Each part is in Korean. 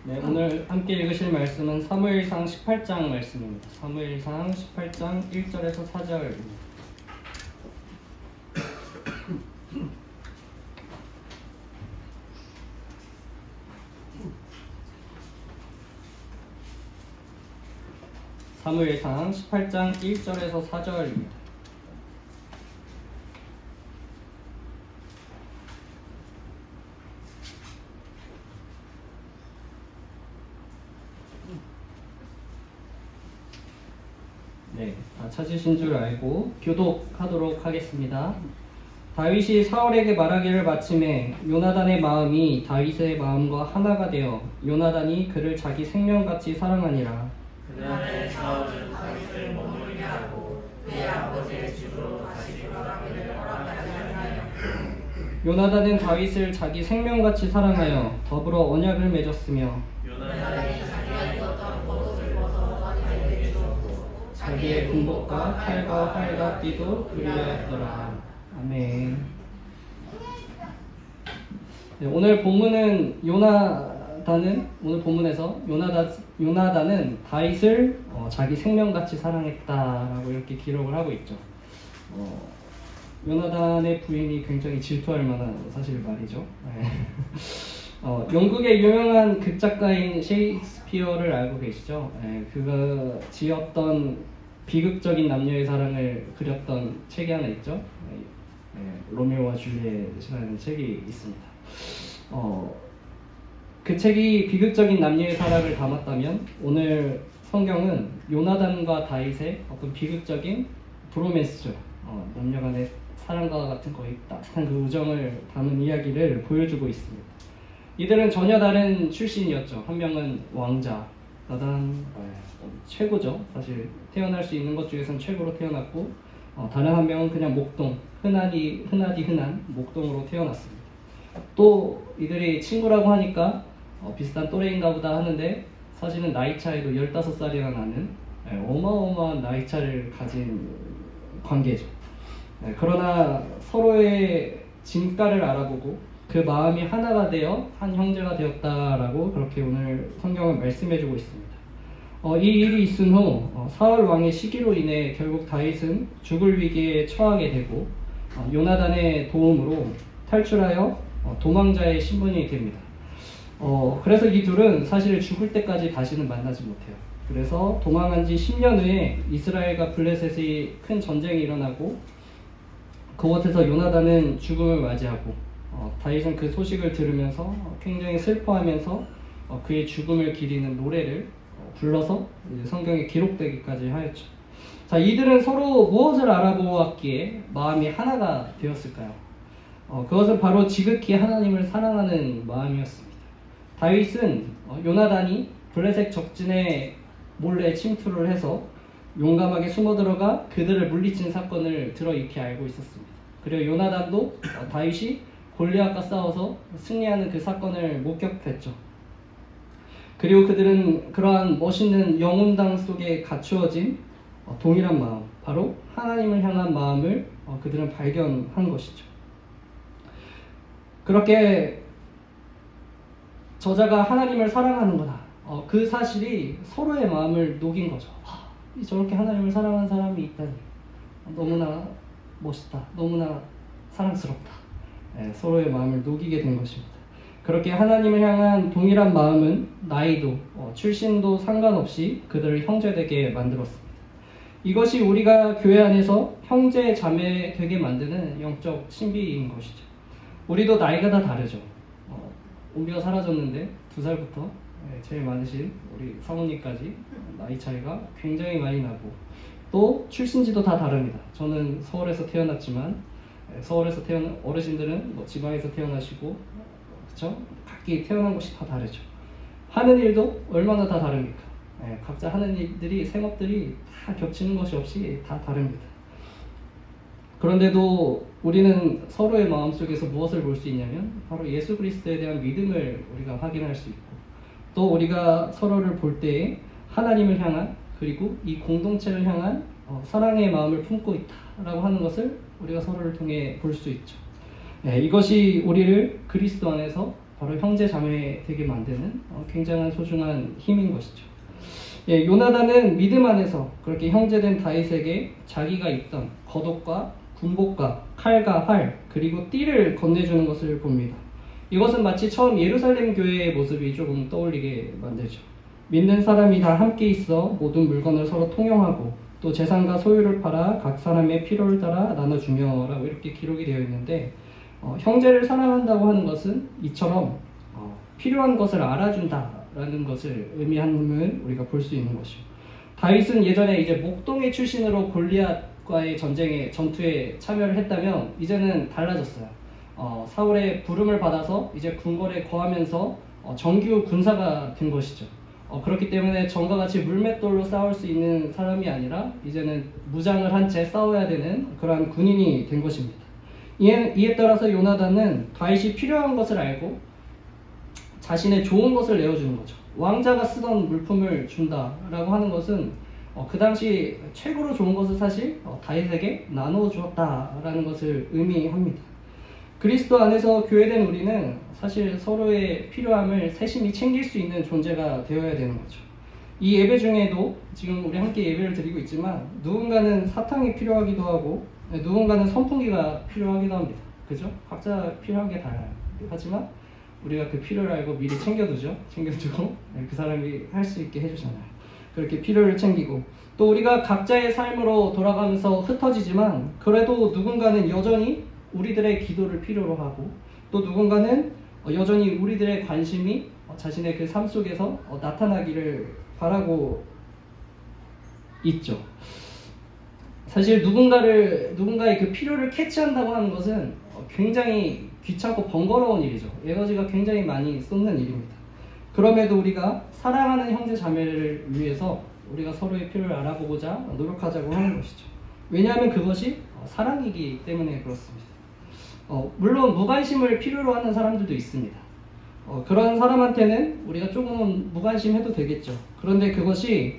네, 오늘 함께 읽으실 말씀은 사무엘상 18장 말씀입니다. 사무엘상 18장 1절에서 4절입니다. 사무엘상 18장 1절에서 4절입니다. 네, 다 찾으신 줄 알고 교독하도록 하겠습니다. 다윗이 사울에게 말하기를 마침에 요나단의 마음이 다윗의 마음과 하나가 되어 요나단이 그를 자기 생명같이 사랑하니라. 그날에 사울은 다윗을 머물게 하고 그의 아버지의 집으로 다시 돌아가기를 허락하지 아니하여 요나단은 다윗을 자기 생명같이 사랑하여 더불어 언약을 맺었으며 요나단이 자기가 입었던 겉옷을 벗어 다윗에게 주었고 자기의 군복과 칼과 활과 띠도 그리하였더라. 아멘. 네, 오늘 본문은 오늘 본문에서 요나단은 다윗을 자기 생명같이 사랑했다라고 이렇게 기록을 하고 있죠. 요나단의 부인이 굉장히 질투할 만한 사실 말이죠. 네. 영국의 유명한 극작가인 셰익스피어를 알고 계시죠? 네, 그가 지었던 비극적인 남녀의 사랑을 그렸던 책이 하나 있죠. 로미오와 줄리엣이라는 책이 있습니다. 그 책이 비극적인 남녀의 사랑을 담았다면 오늘 성경은 요나단과 다윗의 어떤 비극적인 브로맨스죠. 남녀 간의 사랑과 같은 거의 따뜻한 그 우정을 담은 이야기를 보여주고 있습니다. 이들은 전혀 다른 출신이었죠. 한 명은 왕자, 나단 최고죠. 사실 태어날 수 있는 것 중에서는 최고로 태어났고 다른 한 명은 그냥 목동, 흔한 목동으로 태어났습니다. 또 이들이 친구라고 하니까 비슷한 또래인가 보다 하는데 사실은 나이 차이도 15살이나 나는 어마어마한 나이 차를 가진 관계죠. 그러나 서로의 진가를 알아보고 그 마음이 하나가 되어 한 형제가 되었다라고 그렇게 오늘 성경은 말씀해주고 있습니다. 이 일이 있은 후 사울 왕의 시기로 인해 결국 다윗은 죽을 위기에 처하게 되고 요나단의 도움으로 탈출하여 도망자의 신분이 됩니다. 그래서 이 둘은 사실 죽을 때까지 다시는 만나지 못해요. 그래서 도망한 지 10년 후에 이스라엘과 블레셋이 큰 전쟁이 일어나고 그곳에서 요나단은 죽음을 맞이하고 다윗은 그 소식을 들으면서 굉장히 슬퍼하면서 그의 죽음을 기리는 노래를 불러서 성경에 기록되기까지 하였죠. 자, 이들은 서로 무엇을 알아보았기에 마음이 하나가 되었을까요? 그것은 바로 지극히 하나님을 사랑하는 마음이었습니다. 다윗은 요나단이 블레셋 적진에 몰래 침투를 해서 용감하게 숨어 들어가 그들을 물리친 사건을 들어 익히 알고 있었습니다. 그리고 요나단도 다윗이 골리앗과 싸워서 승리하는 그 사건을 목격했죠. 그리고 그들은 그러한 멋있는 영혼당 속에 갖추어진 동일한 마음, 바로 하나님을 향한 마음을 그들은 발견한 것이죠. 그렇게 저자가 하나님을 사랑하는구나. 그 사실이 서로의 마음을 녹인 거죠. 저렇게 하나님을 사랑하는 사람이 있다니. 너무나 멋있다. 너무나 사랑스럽다. 서로의 마음을 녹이게 된 것입니다. 그렇게 하나님을 향한 동일한 마음은 나이도, 출신도 상관없이 그들을 형제되게 만들었습니다. 이것이 우리가 교회 안에서 형제, 자매 되게 만드는 영적 신비인 것이죠. 우리도 나이가 다 다르죠. 우리가 사라졌는데 2살부터 제일 많으신 우리 사모님까지 나이 차이가 굉장히 많이 나고 또 출신지도 다 다릅니다. 저는 서울에서 태어났지만 서울에서 태어난 어르신들은 지방에서 태어나시고 그렇죠? 각기 태어난 곳이 다 다르죠. 하는 일도 얼마나 다 다릅니까? 각자 하는 일들이 생업들이 다 겹치는 것이 없이 다 다릅니다. 그런데도 우리는 서로의 마음속에서 무엇을 볼 수 있냐면 바로 예수 그리스도에 대한 믿음을 우리가 확인할 수 있고 또 우리가 서로를 볼 때에 하나님을 향한 그리고 이 공동체를 향한 사랑의 마음을 품고 있다라고 하는 것을 우리가 서로를 통해 볼 수 있죠. 이것이 우리를 그리스도 안에서 바로 형제 자매 되게 만드는 굉장한 소중한 힘인 것이죠. 예, 요나단은 믿음 안에서 그렇게 형제된 다윗에게 자기가 입던 겉옷과 군복과 칼과 활 그리고 띠를 건네주는 것을 봅니다. 이것은 마치 처음 예루살렘 교회의 모습이 조금 떠올리게 만들죠. 믿는 사람이 다 함께 있어 모든 물건을 서로 통용하고 또 재산과 소유를 팔아 각 사람의 필요를 따라 나눠주며 라고 이렇게 기록이 되어 있는데 형제를 사랑한다고 하는 것은 이처럼 필요한 것을 알아준다라는 것을 의미하는 우리가 볼 수 있는 것이죠. 다윗은 예전에 이제 목동의 출신으로 골리앗과의 전투에 참여를 했다면 이제는 달라졌어요. 사울의 부름을 받아서 이제 궁궐에 거하면서 정규 군사가 된 것이죠. 그렇기 때문에 전과 같이 물맷돌로 싸울 수 있는 사람이 아니라 이제는 무장을 한 채 싸워야 되는 그러한 군인이 된 것입니다. 이에 따라서 요나단은 다윗이 필요한 것을 알고 자신의 좋은 것을 내어주는 거죠. 왕자가 쓰던 물품을 준다라고 하는 것은 그 당시 최고로 좋은 것을 사실 다윗에게 나누어 주었다라는 것을 의미합니다. 그리스도 안에서 교회된 우리는 사실 서로의 필요함을 세심히 챙길 수 있는 존재가 되어야 되는 거죠. 이 예배 중에도 지금 우리 함께 예배를 드리고 있지만 누군가는 사탕이 필요하기도 하고 누군가는 선풍기가 필요하기도 합니다. 그죠? 각자 필요한 게 달라요. 하지만 우리가 그 필요를 알고 미리 챙겨두고 그 사람이 할 수 있게 해주잖아요. 그렇게 필요를 챙기고 또 우리가 각자의 삶으로 돌아가면서 흩어지지만 그래도 누군가는 여전히 우리들의 기도를 필요로 하고 또 누군가는 여전히 우리들의 관심이 자신의 그 삶 속에서 나타나기를 바라고 있죠. 사실 누군가의 그 필요를 캐치한다고 하는 것은 굉장히 귀찮고 번거로운 일이죠. 에너지가 굉장히 많이 쏟는 일입니다. 그럼에도 우리가 사랑하는 형제 자매를 위해서 우리가 서로의 필요를 알아보고자 노력하자고 하는 것이죠. 왜냐하면 그것이 사랑이기 때문에 그렇습니다. 물론 무관심을 필요로 하는 사람들도 있습니다. 그런 사람한테는 우리가 조금은 무관심해도 되겠죠. 그런데 그것이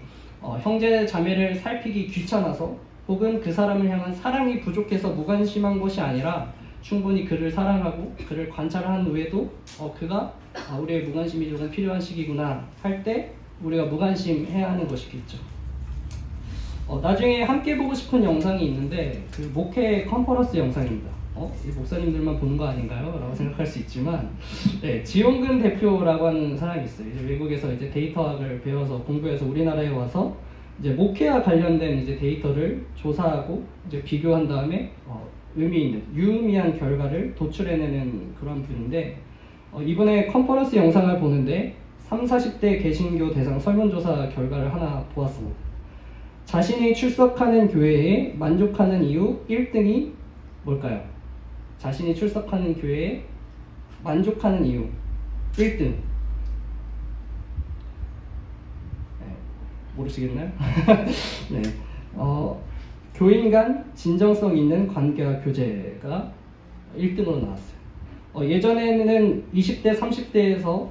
형제 자매를 살피기 귀찮아서 혹은 그 사람을 향한 사랑이 부족해서 무관심한 것이 아니라 충분히 그를 사랑하고 그를 관찰한 후에도 그가 우리의 무관심이 조금 필요한 시기구나 할 때 우리가 무관심해야 하는 것이겠죠. 나중에 함께 보고 싶은 영상이 있는데 그 목회 컨퍼런스 영상입니다. 이 목사님들만 보는 거 아닌가요? 라고 생각할 수 있지만 네, 지용근 대표라고 하는 사람이 있어요. 이제 외국에서 이제 데이터학을 배워서 공부해서 우리나라에 와서 이제 목회와 관련된 이제 데이터를 조사하고 이제 비교한 다음에 의미 있는 유의미한 결과를 도출해내는 그런 분인데 이번에 컨퍼런스 영상을 보는데 30, 40대 개신교 대상 설문조사 결과를 하나 보았습니다. 자신이 출석하는 교회에 만족하는 이유 1등이 뭘까요? 자신이 출석하는 교회에 만족하는 이유 1등. 네, 모르시겠나요? 네. 교인 간 진정성 있는 관계와 교제가 1등으로 나왔어요. 예전에는 20대, 30대에서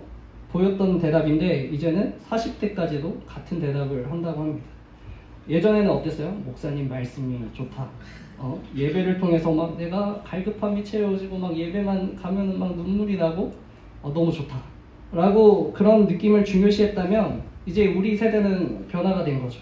보였던 대답인데 이제는 40대까지도 같은 대답을 한다고 합니다. 예전에는 어땠어요? 목사님 말씀이 좋다. 예배를 통해서 막 내가 갈급함이 채워지고 막 예배만 가면 막 눈물이 나고 너무 좋다. 라고 그런 느낌을 중요시했다면 이제 우리 세대는 변화가 된 거죠.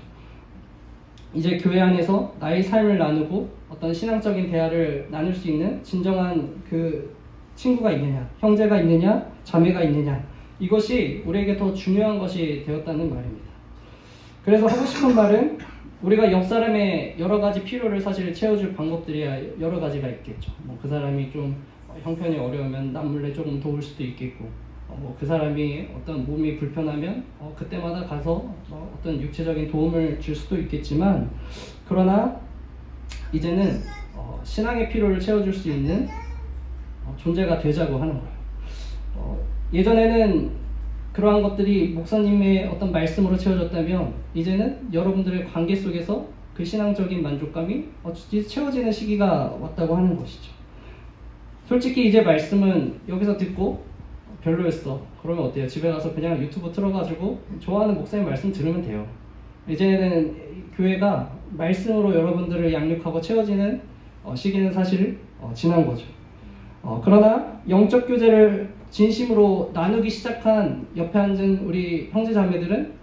이제 교회 안에서 나의 삶을 나누고 어떤 신앙적인 대화를 나눌 수 있는 진정한 그 친구가 있느냐, 형제가 있느냐, 자매가 있느냐, 이것이 우리에게 더 중요한 것이 되었다는 말입니다. 그래서 하고 싶은 말은 우리가 옆 사람의 여러 가지 필요를 사실 채워줄 방법들이 여러 가지가 있겠죠. 그 사람이 좀 형편이 어려우면 남몰래 조금 도울 수도 있겠고, 그 사람이 어떤 몸이 불편하면 그때마다 가서 어떤 육체적인 도움을 줄 수도 있겠지만, 그러나 이제는 신앙의 필요를 채워줄 수 있는 존재가 되자고 하는 거예요. 예전에는 그러한 것들이 목사님의 어떤 말씀으로 채워졌다면 이제는 여러분들의 관계 속에서 그 신앙적인 만족감이 채워지는 시기가 왔다고 하는 것이죠. 솔직히 이제 말씀은 여기서 듣고 별로였어. 그러면 어때요? 집에 가서 그냥 유튜브 틀어가지고 좋아하는 목사님 말씀 들으면 돼요. 이제는 교회가 말씀으로 여러분들을 양육하고 채워지는 시기는 사실 지난 거죠. 그러나 영적 교제를 진심으로 나누기 시작한 옆에 앉은 우리 형제 자매들은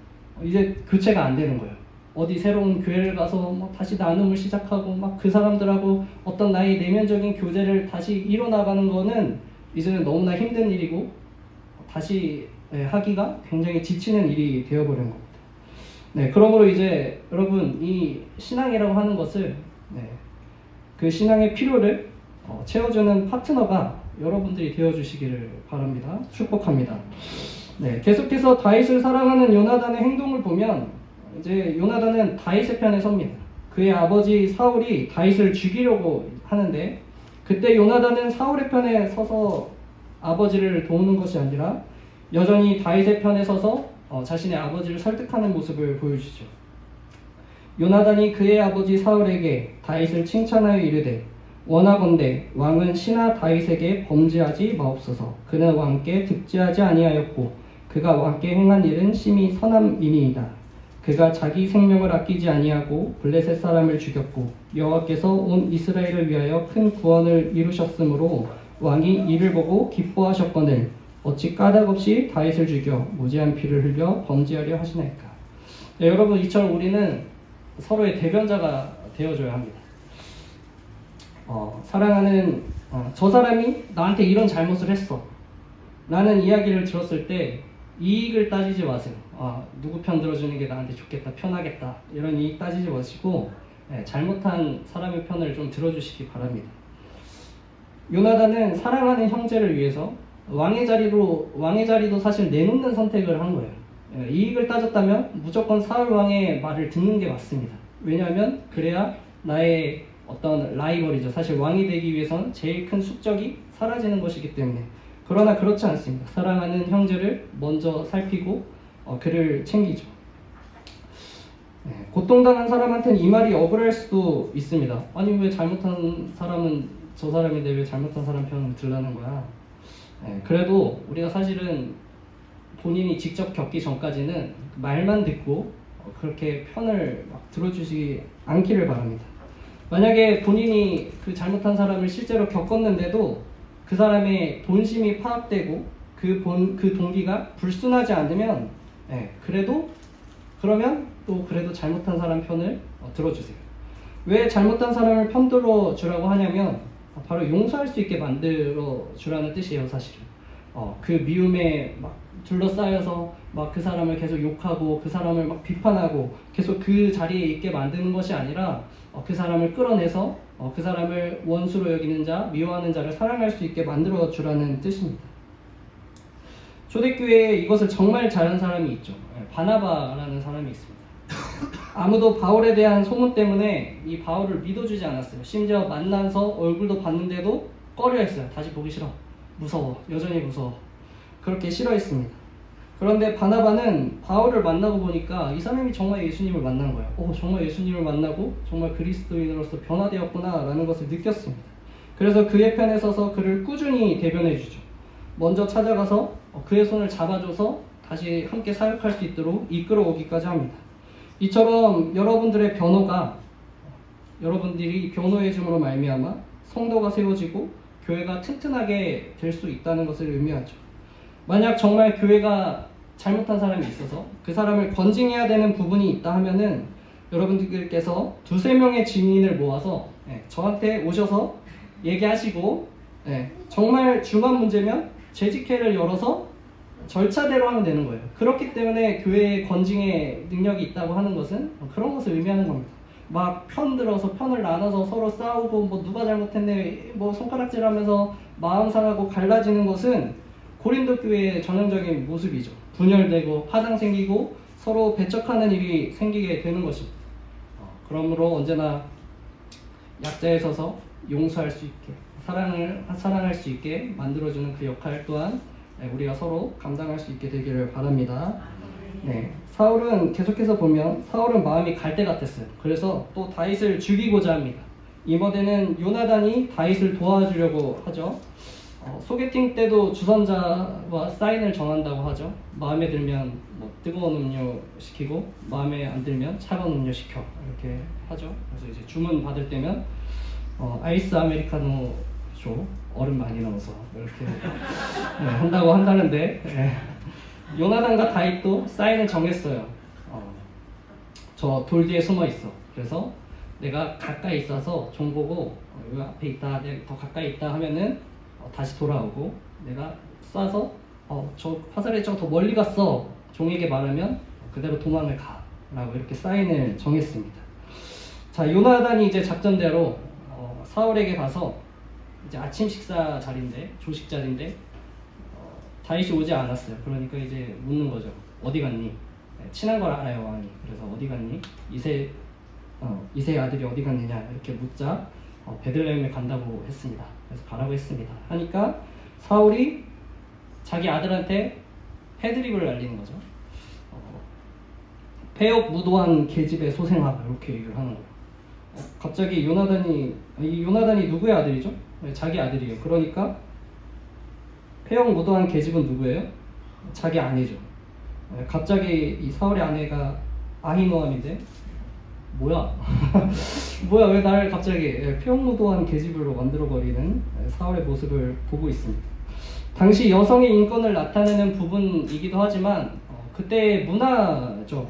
이제 교체가 안 되는 거예요. 어디 새로운 교회를 가서 뭐 다시 나눔을 시작하고 막 그 사람들하고 어떤 나의 내면적인 교제를 다시 이뤄나가는 거는 이제는 너무나 힘든 일이고 다시 하기가 굉장히 지치는 일이 되어버린 겁니다. 네, 그러므로 이제 여러분 이 신앙이라고 하는 것을 그 신앙의 필요를 채워주는 파트너가 여러분들이 되어주시기를 바랍니다. 축복합니다. 네, 계속해서 다윗을 사랑하는 요나단의 행동을 보면 이제 요나단은 다윗의 편에 섭니다. 그의 아버지 사울이 다윗을 죽이려고 하는데 그때 요나단은 사울의 편에 서서 아버지를 도우는 것이 아니라 여전히 다윗의 편에 서서 자신의 아버지를 설득하는 모습을 보여주죠. 요나단이 그의 아버지 사울에게 다윗을 칭찬하여 이르되 원하건대 왕은 신하 다윗에게 범죄하지 마옵소서. 그는 왕께 득죄하지 아니하였고 그가 왕께 행한 일은 심히 선함이니이다. 그가 자기 생명을 아끼지 아니하고 블레셋 사람을 죽였고 여호와께서 온 이스라엘을 위하여 큰 구원을 이루셨으므로 왕이 이를 보고 기뻐하셨거늘 어찌 까닭없이 다윗을 죽여 무죄한 피를 흘려 범죄하려 하시나이까. 네, 여러분 이처럼 우리는 서로의 대변자가 되어줘야 합니다. 사랑하는 저 사람이 나한테 이런 잘못을 했어 라는 이야기를 들었을 때 이익을 따지지 마세요. 누구 편 들어주는 게 나한테 좋겠다, 편하겠다 이런 이익 따지지 마시고 잘못한 사람의 편을 좀 들어주시기 바랍니다. 요나단은 사랑하는 형제를 위해서 왕의 자리도 사실 내놓는 선택을 한 거예요. 이익을 따졌다면 무조건 사울 왕의 말을 듣는 게 맞습니다. 왜냐하면 그래야 나의 어떤 라이벌이죠. 사실 왕이 되기 위해서는 제일 큰 숙적이 사라지는 것이기 때문에. 그러나 그렇지 않습니다. 사랑하는 형제를 먼저 살피고 그를 챙기죠. 고통당한 사람한테는 이 말이 억울할 수도 있습니다. 아니 왜 잘못한 사람은 저 사람인데 왜 잘못한 사람 편을 들라는 거야. 그래도 우리가 사실은 본인이 직접 겪기 전까지는 말만 듣고 그렇게 편을 막 들어주지 않기를 바랍니다. 만약에 본인이 그 잘못한 사람을 실제로 겪었는데도 그 사람의 본심이 파악되고 그 동기가 불순하지 않으면 그러면 또 그래도 잘못한 사람 편을 들어주세요. 왜 잘못한 사람을 편들어 주라고 하냐면 바로 용서할 수 있게 만들어 주라는 뜻이에요. 사실은 그 미움에 막 둘러싸여서 막 그 사람을 계속 욕하고 그 사람을 막 비판하고 계속 그 자리에 있게 만드는 것이 아니라 그 사람을 끌어내서 그 사람을 원수로 여기는 자, 미워하는 자를 사랑할 수 있게 만들어 주라는 뜻입니다. 초대교회에 이것을 정말 잘한 사람이 있죠. 바나바라는 사람이 있습니다. 아무도 바울에 대한 소문 때문에 이 바울을 믿어주지 않았어요. 심지어 만나서 얼굴도 봤는데도 꺼려했어요. 다시 보기 싫어. 무서워. 여전히 무서워. 그렇게 싫어했습니다. 그런데 바나바는 바울을 만나고 보니까 이 사람이 정말 예수님을 만난 거예요. 정말 예수님을 만나고 정말 그리스도인으로서 변화되었구나 라는 것을 느꼈습니다. 그래서 그의 편에 서서 그를 꾸준히 대변해 주죠. 먼저 찾아가서 그의 손을 잡아줘서 다시 함께 사역할 수 있도록 이끌어 오기까지 합니다. 이처럼 여러분들의 변호가 여러분들이 변호해 줌으로 말미암아 성도가 세워지고 교회가 튼튼하게 될 수 있다는 것을 의미하죠. 만약 정말 교회가 잘못한 사람이 있어서 그 사람을 건징해야 되는 부분이 있다 하면은 여러분들께서 2-3명의 증인을 모아서 저한테 오셔서 얘기하시고 정말 중요한 문제면 재직회를 열어서 절차대로 하면 되는 거예요. 그렇기 때문에 교회에 건징의 능력이 있다고 하는 것은 그런 것을 의미하는 겁니다. 막 편 들어서 편을 나눠서 서로 싸우고 뭐 누가 잘못했네 뭐 손가락질하면서 마음 상하고 갈라지는 것은 고린도 교회의 전형적인 모습이죠. 분열되고 파장 생기고 서로 배척하는 일이 생기게 되는 것입니다. 그러므로 언제나 약자에 서서 용서할 수 있게 사랑할 수 있게 만들어주는 그 역할 또한 우리가 서로 감당할 수 있게 되기를 바랍니다. 사울은 계속해서 보면 사울은 마음이 갈대 같았어요. 그래서 또 다윗을 죽이고자 합니다. 이번에는 요나단이 다윗을 도와주려고 하죠. 소개팅 때도 주선자와 사인을 정한다고 하죠. 마음에 들면 뭐 뜨거운 음료 시키고 마음에 안 들면 차가운 음료 시켜 이렇게 하죠. 그래서 이제 주문 받을 때면 아이스 아메리카노 줘. 얼음 많이 넣어서 이렇게 네, 한다는데 요나단과 다윗도 사인을 정했어요. 저 돌 뒤에 숨어 있어. 그래서 내가 가까이 있어서 종 보고 여기 앞에 있다, 내가 더 가까이 있다 하면은 다시 돌아오고, 내가 쏴서 저 화살의 저 더 멀리 갔어 종에게 말하면 그대로 도망을 가 라고 이렇게 사인을 정했습니다. 자, 요나단이 이제 작전대로 사울에게 가서 이제 아침 식사 자리인데, 조식 자리인데 다윗이 오지 않았어요. 그러니까 이제 묻는 거죠. 어디 갔니? 친한 걸 알아요, 왕이. 그래서 어디 갔니? 이세의 아들이 어디 갔느냐 이렇게 묻자 베들레헴에 간다고 했습니다. 그래서 가라고 했습니다. 하니까 사울이 자기 아들한테 패드립을 날리는 거죠. 폐역 무도한 계집의 소생아 이렇게 얘기를 하는 거예요. 갑자기 요나단이 누구의 아들이죠? 자기 아들이에요. 그러니까 폐역 무도한 계집은 누구예요? 자기 아내죠. 갑자기 이 사울의 아내가 아히노암인데 뭐야? 뭐야, 왜 나를 갑자기 폐역무도한 계집으로 만들어버리는 사울의 모습을 보고 있습니다. 당시 여성의 인권을 나타내는 부분이기도 하지만 그때의 문화죠.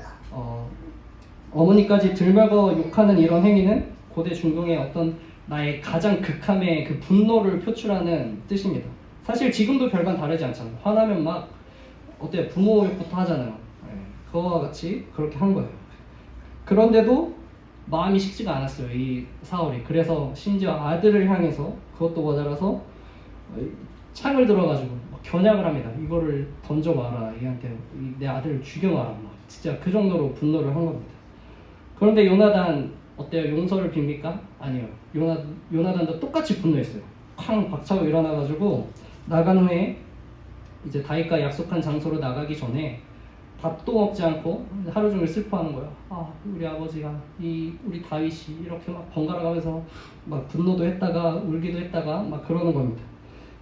어머니까지 들먹어 욕하는 이런 행위는 고대 중동의 어떤 나의 가장 극함의 그 분노를 표출하는 뜻입니다. 사실 지금도 별반 다르지 않잖아요. 화나면 막 어때요? 부모 욕부터 하잖아요. 그거와 같이 그렇게 한 거예요. 그런데도 마음이 식지가 않았어요, 이 사울이. 그래서 심지어 아들을 향해서 그것도 모자라서 창을 들어가지고 겨냥을 합니다. 이거를 던져봐라, 얘한테 내 아들을 죽여놔라, 막 진짜 그 정도로 분노를 한 겁니다. 그런데 요나단 어때요? 용서를 빕니까? 아니요. 요나단도 똑같이 분노했어요. 쾅 박차고 일어나가지고 나간 후에 이제 다윗과 약속한 장소로 나가기 전에 밥도 먹지 않고 하루 종일 슬퍼하는 거예요. 우리 아버지가 우리 다윗이 이렇게 막 번갈아 가면서 막 분노도 했다가 울기도 했다가 막 그러는 겁니다.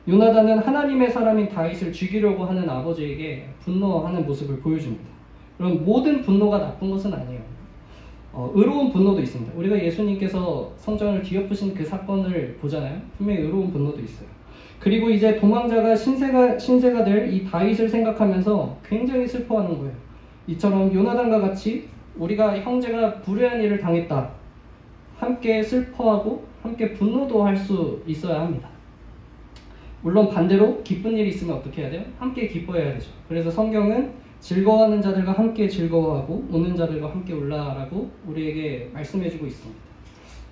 요나단은 하나님의 사람인 다윗을 죽이려고 하는 아버지에게 분노하는 모습을 보여줍니다. 그럼 모든 분노가 나쁜 것은 아니에요. 의로운 분노도 있습니다. 우리가 예수님께서 성전을 뒤엎으신 그 사건을 보잖아요. 분명히 의로운 분노도 있어요. 그리고 이제 도망자가 신세가 될 이 다윗을 생각하면서 굉장히 슬퍼하는 거예요. 이처럼 요나단과 같이 우리가 형제가 불의한 일을 당했다, 함께 슬퍼하고 함께 분노도 할 수 있어야 합니다. 물론 반대로 기쁜 일이 있으면 어떻게 해야 돼요? 함께 기뻐해야 되죠. 그래서 성경은 즐거워하는 자들과 함께 즐거워하고 우는 자들과 함께 울라라고 우리에게 말씀해주고 있습니다.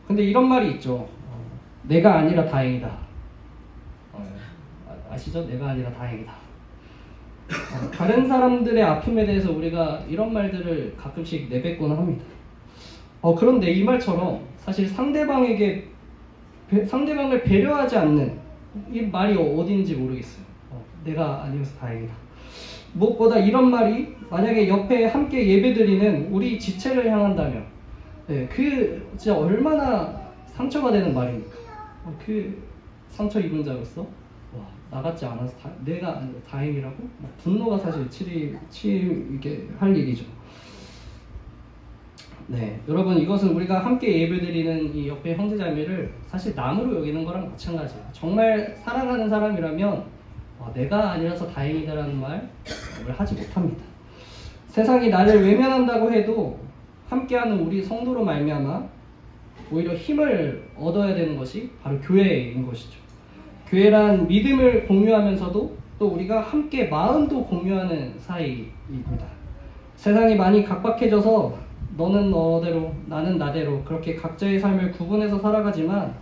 근데 이런 말이 있죠. 내가 아니라 다행이다. 아시죠? 내가 아니라 다행이다. 다른 사람들의 아픔에 대해서 우리가 이런 말들을 가끔씩 내뱉곤 합니다. 그런데 이 말처럼 사실 상대방을 배려하지 않는 이 말이 어딘지 모르겠어요. 내가 아니어서 다행이다. 무엇보다 이런 말이 만약에 옆에 함께 예배드리는 우리 지체를 향한다면 그 진짜 얼마나 상처가 되는 말입니까? 그 상처 입은 자로서 나 같지 않아서 내가 다행이라고? 분노가 사실 치이게 할 일이죠. 네, 여러분, 이것은 우리가 함께 예배드리는 이 옆에 형제자매를 사실 남으로 여기는 거랑 마찬가지예요. 정말 사랑하는 사람이라면 내가 아니라서 다행이다라는 말을 하지 못합니다. 세상이 나를 외면한다고 해도 함께하는 우리 성도로 말미암아 오히려 힘을 얻어야 되는 것이 바로 교회인 것이죠. 교회란 믿음을 공유하면서도 또 우리가 함께 마음도 공유하는 사이입니다. 세상이 많이 각박해져서 너는 너대로 나는 나대로 그렇게 각자의 삶을 구분해서 살아가지만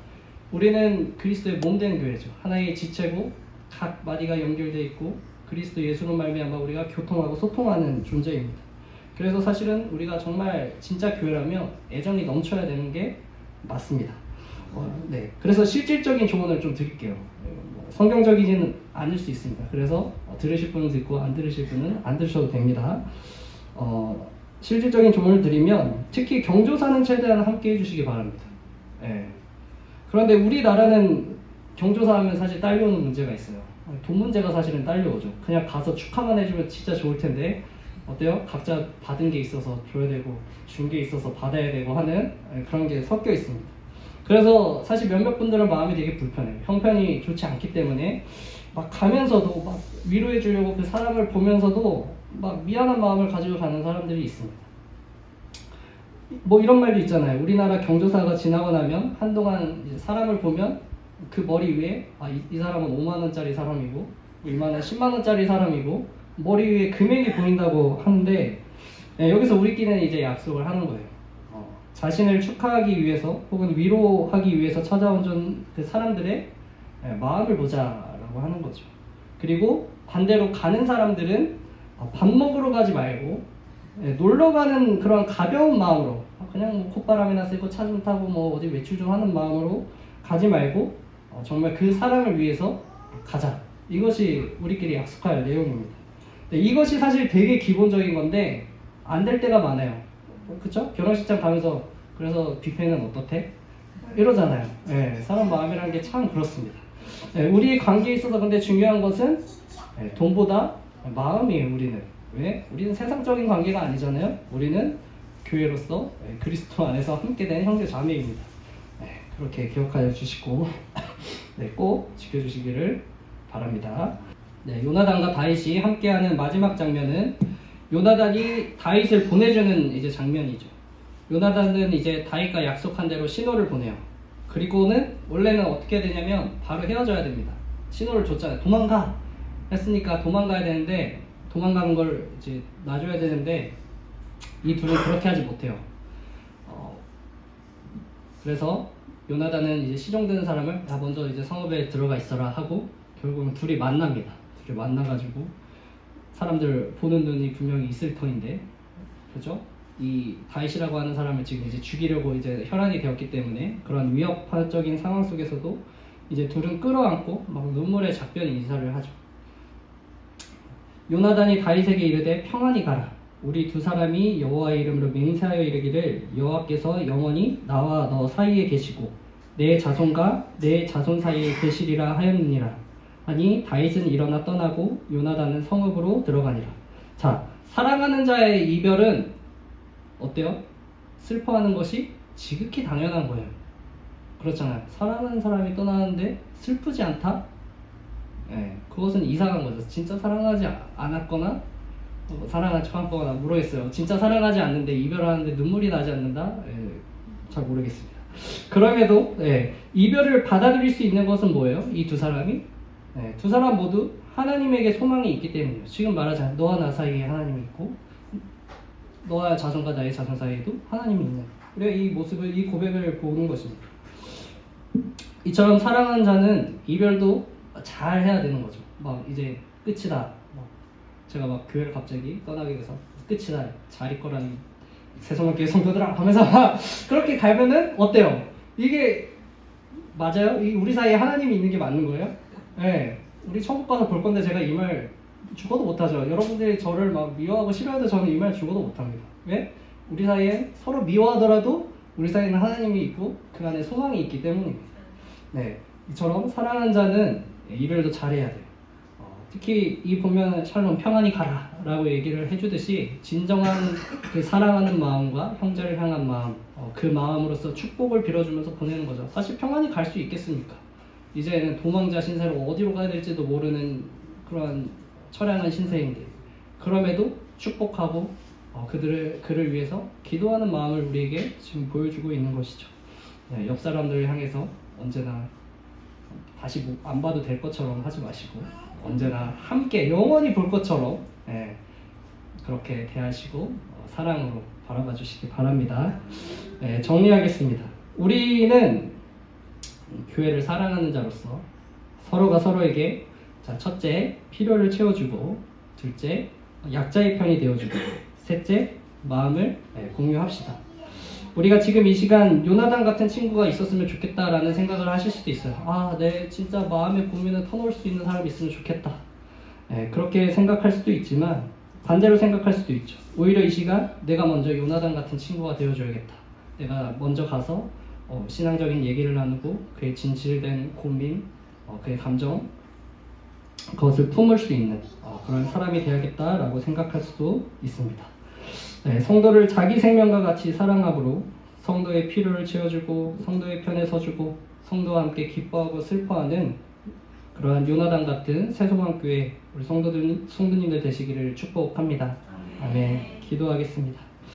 우리는 그리스도의 몸된 교회죠. 하나의 지체고 각 마디가 연결되어 있고 그리스도 예수로 말미암아 우리가 교통하고 소통하는 존재입니다. 그래서 사실은 우리가 정말 진짜 교회라면 애정이 넘쳐야 되는 게 맞습니다. 네, 그래서 실질적인 조언을 좀 드릴게요. 성경적이지는 않을 수 있습니다. 그래서 들으실 분은 듣고 안 들으실 분은 안 들으셔도 됩니다. 실질적인 조언을 드리면 특히 경조사는 최대한 함께 해주시기 바랍니다. 그런데 우리나라는 경조사하면 사실 딸려오는 문제가 있어요. 돈 문제가 사실은 딸려오죠. 그냥 가서 축하만 해주면 진짜 좋을 텐데 어때요? 각자 받은 게 있어서 줘야 되고 준 게 있어서 받아야 되고 하는 그런 게 섞여 있습니다. 그래서 사실 몇몇 분들은 마음이 되게 불편해요. 형편이 좋지 않기 때문에 막 가면서도 막 위로해 주려고 그 사람을 보면서도 막 미안한 마음을 가지고 가는 사람들이 있습니다. 뭐 이런 말도 있잖아요. 우리나라 경조사가 지나고 나면 한동안 이제 사람을 보면 그 머리 위에 이 사람은 5만 원짜리 사람이고 2만 원, 10만 원짜리 사람이고 머리 위에 금액이 보인다고 하는데 여기서 우리끼리는 이제 약속을 하는 거예요. 자신을 축하하기 위해서 혹은 위로하기 위해서 찾아온 그 사람들의 마음을 보자라고 하는 거죠. 그리고 반대로 가는 사람들은 밥 먹으러 가지 말고 놀러 가는 그런 가벼운 마음으로 그냥 뭐 콧바람이나 쐬고 차 좀 타고 뭐 어디 외출 좀 하는 마음으로 가지 말고 정말 그 사람을 위해서 가자. 이것이 우리끼리 약속할 내용입니다. 이것이 사실 되게 기본적인 건데 안 될 때가 많아요. 그쵸? 결혼식장 가면서 그래서 뷔페는 어떻대? 이러잖아요. 사람 마음이라는 게 참 그렇습니다. 우리 관계에 있어서 근데 중요한 것은 돈보다 마음이에요. 우리는 왜? 우리는 세상적인 관계가 아니잖아요. 우리는 교회로서 그리스도 안에서 함께된 형제 자매입니다. 그렇게 기억하여 주시고 꼭 지켜주시기를 바랍니다. 요나단과 다윗이 함께하는 마지막 장면은 요나단이 다윗을 보내주는 이제 장면이죠. 요나단은 이제 다윗과 약속한 대로 신호를 보내요. 그리고는 원래는 어떻게 해야 되냐면 바로 헤어져야 됩니다. 신호를 줬잖아요. 도망가! 했으니까 도망가야 되는데 도망가는 걸 이제 놔줘야 되는데 이 둘은 그렇게 하지 못해요. 그래서 요나단은 이제 시종되는 사람을 먼저 이제 성읍에 들어가 있어라 하고 결국은 둘이 만납니다. 둘이 만나가지고 사람들 보는 눈이 분명히 있을 터인데, 그죠? 이 다윗이라고 하는 사람을 지금 이제 죽이려고 이제 혈안이 되었기 때문에 그런 위협적인 상황 속에서도 이제 둘은 끌어안고 막 눈물의 작별 인사를 하죠. 요나단이 다윗에게 이르되 평안히 가라. 우리 두 사람이 여호와의 이름으로 맹세하여 이르기를 여호와께서 영원히 나와 너 사이에 계시고 내 자손과 내 자손 사이에 계시리라 하였느니라. 아니 다윗은 일어나 떠나고 요나단은 성읍으로 들어가니라. 자, 사랑하는 자의 이별은 어때요? 슬퍼하는 것이 지극히 당연한 거예요. 그렇잖아요. 사랑하는 사람이 떠나는데 슬프지 않다? 그것은 이상한 거죠. 진짜 사랑하지 않았거나 사랑한 척하거나 모르겠어요. 진짜 사랑하지 않는데 이별하는데 눈물이 나지 않는다? 잘 모르겠습니다. 그럼에도 이별을 받아들일 수 있는 것은 뭐예요? 이 두 사람이 두 사람 모두 하나님에게 소망이 있기 때문이에요. 지금 말하자면 너와 나 사이에 하나님이 있고 너와 자손과 나의 자손 사이에도 하나님이 있는, 우리가 이 모습을, 이 고백을 보는 것입니다. 이처럼 사랑하는 자는 이별도 잘 해야 되는 거죠. 막 이제 끝이다. 제가 막 교회를 갑자기 떠나게 돼서 끝이다. 잘 있거라니 세상교회 성도들아 하면서 그렇게 가면은 어때요? 이게 맞아요? 우리 사이에 하나님이 있는 게 맞는 거예요? 우리 천국 가서 볼 건데 제가 이 말 죽어도 못하죠. 여러분들이 저를 막 미워하고 싫어해도 저는 이 말 죽어도 못합니다. 왜? 우리 사이에 서로 미워하더라도 우리 사이에는 하나님이 있고 그 안에 소망이 있기 때문입니다. 이처럼 사랑하는 자는 이별도 잘해야 돼요. 특히 이 보면 샬롬 평안히 가라 라고 얘기를 해주듯이 진정한 그 사랑하는 마음과 형제를 향한 마음, 그 마음으로서 축복을 빌어주면서 보내는 거죠. 사실 평안히 갈 수 있겠습니까? 이제는 도망자 신세로 어디로 가야 될지도 모르는 그런 처량한 신세인데 그럼에도 축복하고 그를 위해서 기도하는 마음을 우리에게 지금 보여주고 있는 것이죠. 옆 사람들을 향해서 언제나 다시 안 봐도 될 것처럼 하지 마시고 언제나 함께 영원히 볼 것처럼 그렇게 대하시고 사랑으로 바라봐 주시기 바랍니다. 정리하겠습니다. 우리는 교회를 사랑하는 자로서 서로가 서로에게 첫째, 필요를 채워주고, 둘째, 약자의 편이 되어주고, 셋째, 마음을 공유합시다. 우리가 지금 이 시간 요나단 같은 친구가 있었으면 좋겠다라는 생각을 하실 수도 있어요. 내 진짜 마음의 고민을 터놓을 수 있는 사람이 있으면 좋겠다. 그렇게 생각할 수도 있지만 반대로 생각할 수도 있죠. 오히려 이 시간 내가 먼저 요나단 같은 친구가 되어줘야겠다. 내가 먼저 가서 신앙적인 얘기를 나누고 그의 진실된 고민, 그의 감정, 그것을 품을 수 있는 그런 사람이 되어야겠다라고 생각할 수도 있습니다. 성도를 자기 생명과 같이 사랑함으로 성도의 필요를 채워주고 성도의 편에 서주고 성도와 함께 기뻐하고 슬퍼하는 그러한 요나단 같은 새소망교회 우리 성도님들 되시기를 축복합니다. 아멘. 기도하겠습니다.